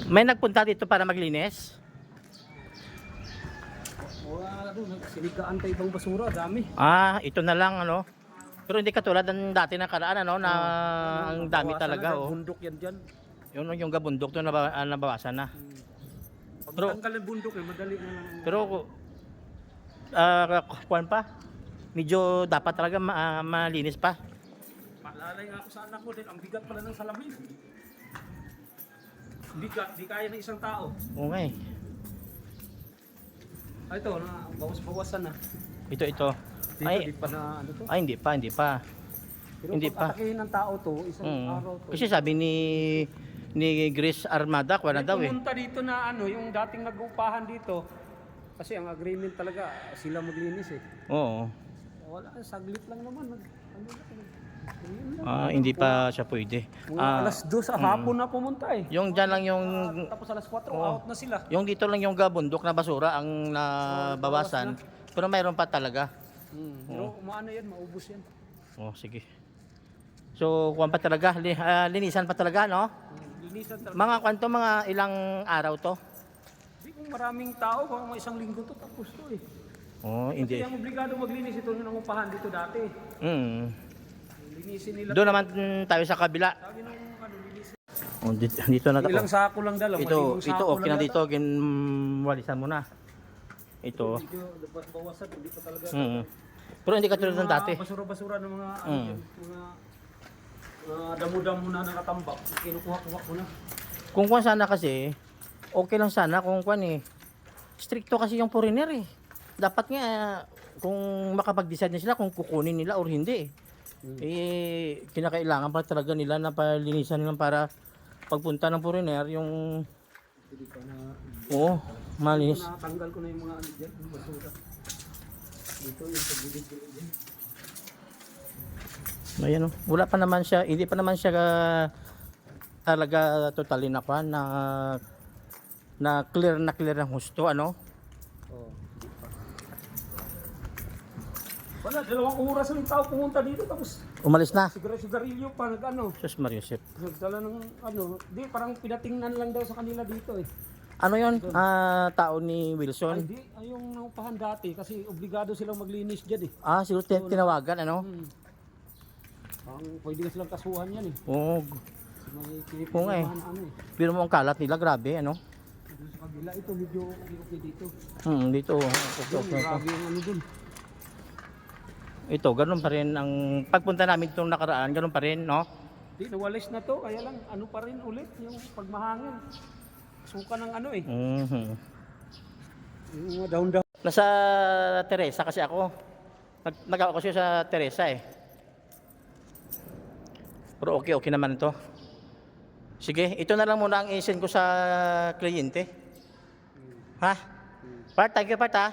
May nagpunta dito para maglinis? Wala doon, sinigaan tayo ibang basura, dami. Ah, ito na lang ano. Pero hindi katulad ng dati na karaan ano na ang dami Bawasan talaga na, oh. bundok yan dyan. Yung gabundok to nabawasan na. Pag Pero- natanggal yung bundok eh, madali na lang. Pero kuwan pa. Medyo dapat talaga malinis pa. Paalalay nga ako sa anak ko din, ang bigat pala ng salamin. Bigat, di kaya ng isang tao. Okay. Ay, ito, bawas-bawasan na. Ito. Dito, Ay, di pa na ano to. ay hindi pa. Pero hindi pag pa. atakihin ng tao to, isang araw to. Kasi sabi ni Grace Armada, kuwan na daw eh. Pumunta dito na ano, yung dating nag-upahan dito. Kasi ang agreement talaga, sila maglinis eh. Oo. Wala, saglit lang naman. Ano lang. Ah, hindi pa siya pwede. Mga alas 2 sa hapon na pumunta eh. Yung dyan lang yung Tapos alas 4, out na sila. yung dito lang yung gabundok na basura ang nabawasan. Pero mayroon pa talaga. Pero umaano yan, maubos yan. Oh, sige. So, kuwan pa talaga, linisan pa talaga, no? Linisan talaga. Mga kwanto, mga ilang araw to? Hindi kung maraming tao, baka mga isang linggo to, tapos to eh. Oh, hindi. Kasi ang obligado maglinis ito yung nangupahan dito dati. Linisin nila. Doon naman tayo sa kabila. Sabi nung ano, linisin. Oh, dito na Ilang ako. sako lang dala. Ito okay na dito, walisan mo na. Ito. Medyo bawasan, hindi pa talaga. Pero hindi katulad ng dati. Basura-basura ng mga, mga damo-damo na nakatambak. Kinukuha-kuha ko na. Kung kuwan sana kasi, okay lang sana kung kuwan eh. Stricto kasi yung foreigner eh. Dapat nga, kung makapag-decide na sila kung kukunin nila or hindi. Eh, kinakailangan pa talaga nila na palinisan nila para pagpunta ng foreigner, yung... Hindi pa na... Oo, malinis. Natanggal ko na yung mga ano dyan, yung basura. Dito yung pagbibig-big dyan. Ayan o, wala pa naman siya, hindi pa naman siya talaga totally na kwan, na clear ng husto, ano? Oo, hindi pa. Wala, 2 oras yung tao pumunta dito tapos Umalis na. sigarilyo pa nag-ano. Sus Mariusip. Nagdala ng ano, di parang pinatingnan lang daw sa kanila dito eh. Ano yon? Tao ni Ay Wilson? di, ay yung naupahan dati kasi obligado silang maglinis dyan eh. Ah, siguro tinawagan, ano? Ang pwede na silang kasuhan yan eh. Oo, May Oo nga eh. ano eh. biro mo ang kalat nila, grabe, ano? Doon sa kabila, ito medyo okay dito. Dito, okay. Grabe yung ano dun. Ito, ganun pa rin ang pagpunta namin itong nakaraan, ganun pa rin, no? Di, nawalis na to, kaya lang ano pa rin ulit yung pagmahangin. Suka ng ano eh. Yung mga down-down. Nasa Teresa kasi ako. Nag-ako kasi sa Teresa eh. Pero okay naman ito. Sige, ito na lang muna ang i-send ko sa kliyente. Ha? Part, thank you Part ha.